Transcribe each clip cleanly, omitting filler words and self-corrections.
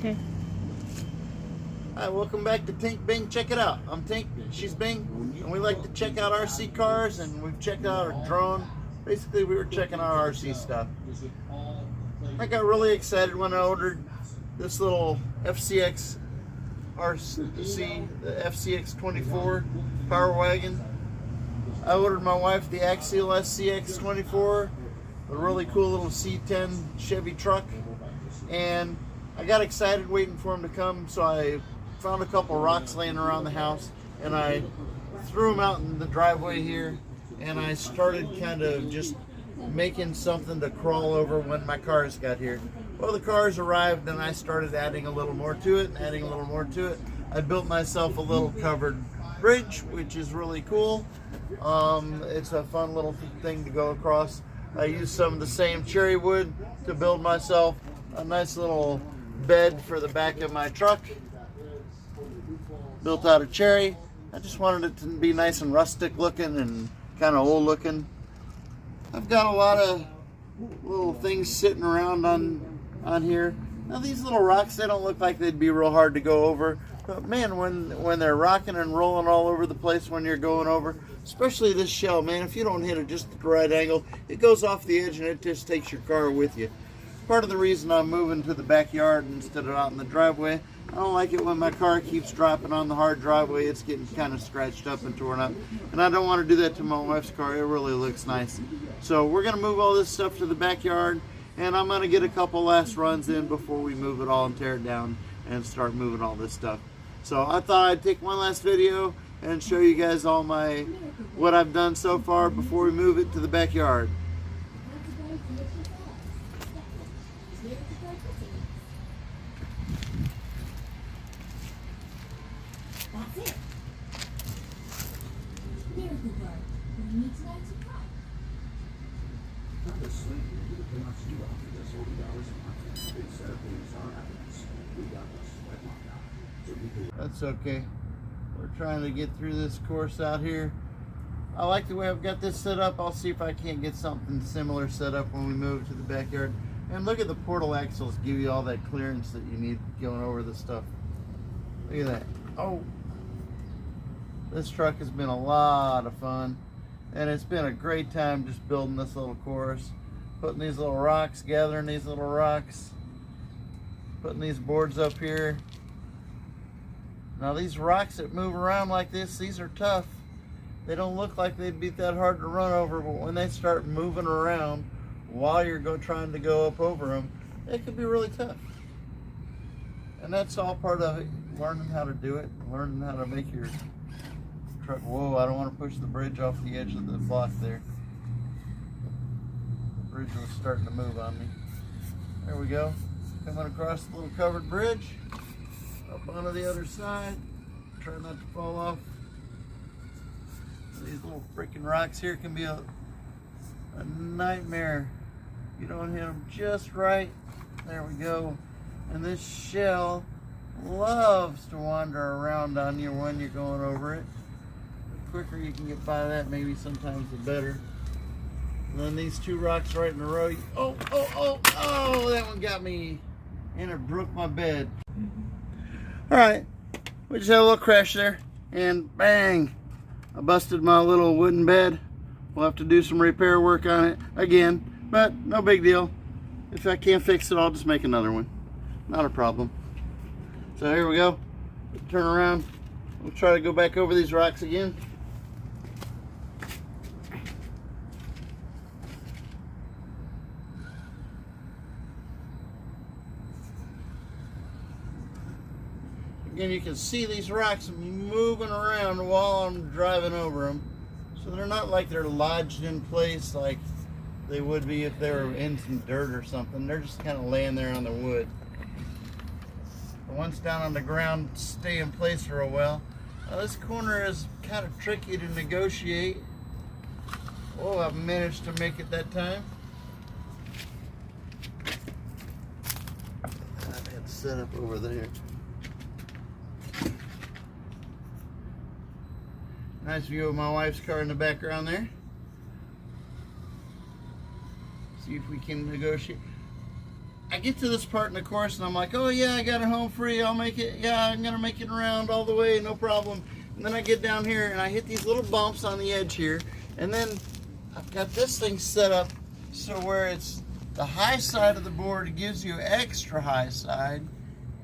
Okay. Hi, welcome back to Tink Bing. Check it out. I'm Tink, she's Bing, and we like to check out RC cars, and we've checked out our drone. Basically, we were checking out RC stuff. I got really excited when I ordered this little FCX RC, the FCX 24 Power Wagon. I ordered my wife the Axial SCX 24, a really cool little C10 Chevy truck, and I got excited waiting for him to come, so I found a couple rocks laying around the house, and I threw them out in the driveway here, and I started kind of just making something to crawl over when my cars got here. Well, the cars arrived, and I started adding a little more to it, and adding a little more to it. I built myself a little covered bridge, which is really cool. It's a fun little thing to go across. I used some of the same cherry wood to build myself a nice little bed for the back of my truck, built out of cherry. I just wanted it to be nice and rustic looking and kind of old looking. I've got a lot of little things sitting around on here. Now these little rocks, they don't look like they'd be real hard to go over, but man, when they're rocking and rolling all over the place when you're going over, especially this shell, man, if you don't hit it just at the right angle, it goes off the edge and it just takes your car with you. Part of the reason I'm moving to the backyard instead of out in the driveway, I don't like it when my car keeps dropping on the hard driveway. It's getting kind of scratched up and torn up, and I don't want to do that to my wife's car. It really looks nice. So we're going to move all this stuff to the backyard, and I'm going to get a couple last runs in before we move it all and tear it down and start moving all this stuff. So I thought I'd take one last video and show you guys all what I've done so far before we move it to the backyard. That's it. Here, Cooper. We need to know to cry. That's okay. We're trying to get through this course out here. I like the way I've got this set up. I'll see if I can't get something similar set up when we move to the backyard. And look at the portal axles, give you all that clearance that you need going over the stuff. Look at that. Oh, this truck has been a lot of fun, and it's been a great time just building this little course, putting these little rocks, gathering these little rocks, putting these boards up here. Now these rocks that move around like this, these are tough. They don't look like they'd be that hard to run over, but when they start moving around while you're trying to go up over them, it can be really tough. And that's all part of it, learning how to do it, learning how to make your truck. Whoa, I don't want to push the bridge off the edge of the block there. The bridge was starting to move on me. There we go. Coming across the little covered bridge, up onto the other side. Try not to fall off. These little freaking rocks here can be a nightmare. You don't hit them just right. There we go. And this shell loves to wander around on you when you're going over it. The quicker you can get by that, maybe sometimes the better. And then these two rocks right in a row. Oh, that one got me, and it broke my bed. All right, we just had a little crash there, and bang, I busted my little wooden bed. We'll have to do some repair work on it again, but no big deal. If I can't fix it, I'll just make another one. Not a problem. So here we go. Turn around. We'll try to go back over these rocks again. Again, you can see these rocks moving around while I'm driving over them. So they're not like they're lodged in place like they would be if they were in some dirt or something. They're just kind of laying there on the wood. The ones down on the ground stay in place for a while. Now this corner is kind of tricky to negotiate. Oh, I managed to make it that time. I had it set up over there. Nice view of my wife's car in the background there. See if we can negotiate. I get to this part in the course and I'm like, oh yeah, I got it home free. I'll make it. Yeah, I'm gonna make it around all the way, no problem. And then I get down here and I hit these little bumps on the edge here, and then I've got this thing set up so where it's the high side of the board. It gives you extra high side,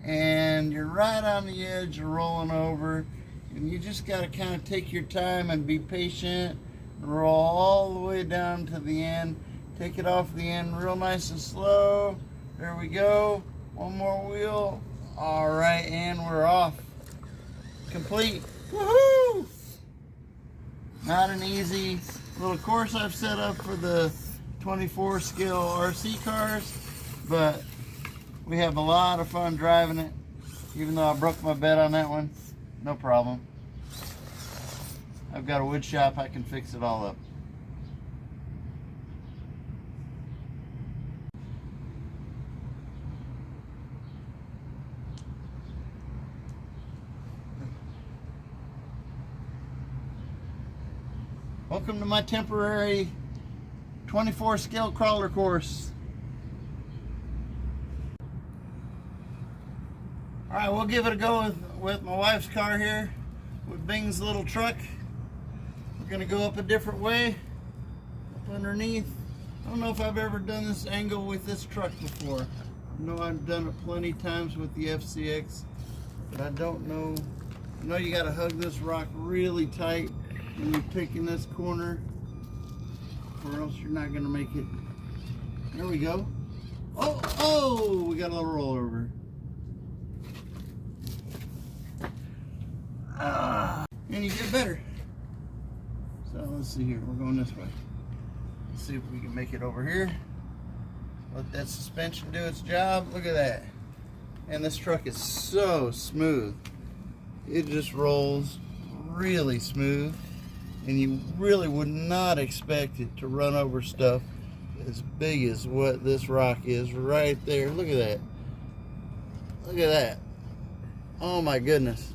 and you're right on the edge of rolling over, and you just got to kind of take your time and be patient and roll all the way down to the end. Take it off the end real nice and slow. There we go. One more wheel. All right, and we're off. Complete. Woohoo! Not an easy little course I've set up for the 24 scale RC cars, but we have a lot of fun driving it. Even though I broke my bed on that one, no problem. I've got a wood shop, I can fix it all up. Welcome to my temporary 24 scale crawler course. Alright, we'll give it a go with my wife's car here, with Bing's little truck. We're going to go up a different way, up underneath. I don't know if I've ever done this angle with this truck before. I know I've done it plenty times with the FCX, but I don't know. I know you got to hug this rock really tight when you're picking this corner, or else you're not going to make it. There we go. Oh, we got a little rollover. And you get better. So let's see here. We're going this way. Let's see if we can make it over here. Let that suspension do its job. Look at that. And this truck is so smooth. It just rolls really smooth. And you really would not expect it to run over stuff as big as what this rock is right there. Look at that. Look at that. Oh my goodness.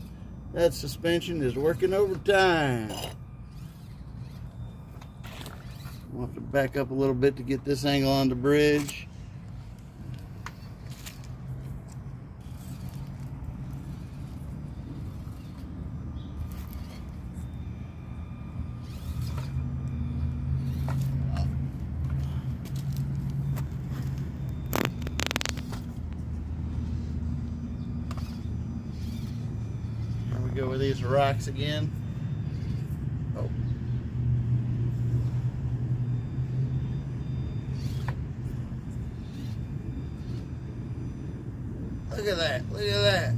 That suspension is working overtime. We'll have to back up a little bit to get this angle on the bridge. Go with these rocks again. Oh. Look at that. Look at that.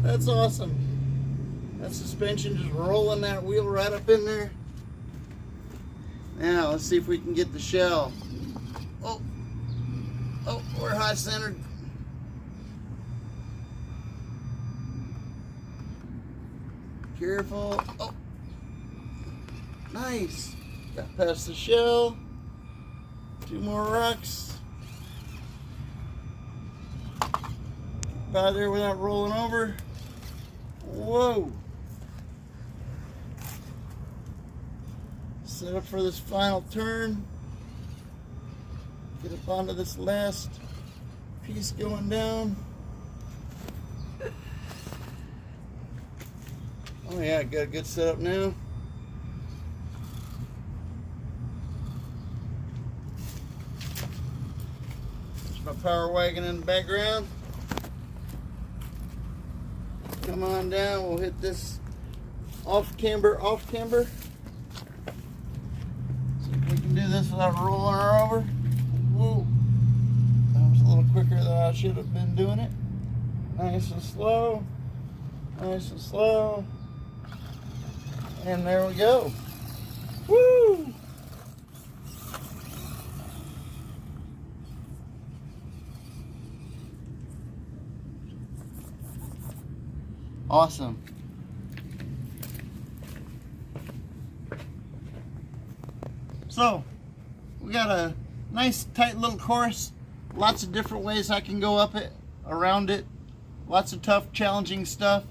That's awesome. That suspension just rolling that wheel right up in there. Now, let's see if we can get the shell. Oh. Oh, we're high centered. Careful. Oh, nice. Got past the shell. 2 more rocks. Out there without rolling over. Whoa. Set up for this final turn. Get up onto this last piece going down. Oh yeah, got a good setup now. There's my power wagon in the background. Come on down, we'll hit this off timber. See if we can do this without rolling her over. Whoa. That was a little quicker than I should have been doing it. Nice and slow. Nice and slow. And there we go. Woo! Awesome. So, we got a nice tight little course. Lots of different ways I can go up it, around it. Lots of tough, challenging stuff.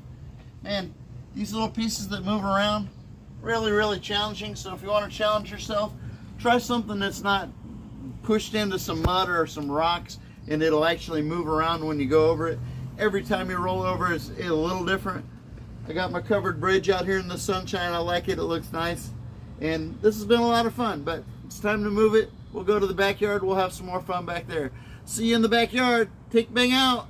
Man, these little pieces that move around, really challenging. So if you want to challenge yourself, try something that's not pushed into some mud or some rocks and it'll actually move around when you go over it. Every time you roll over, it's a little different. I got my covered bridge out here in the sunshine. I like it. It looks nice. And this has been a lot of fun, but it's time to move it. We'll go to the backyard. We'll have some more fun back there. See you in the backyard. Tink Bang out.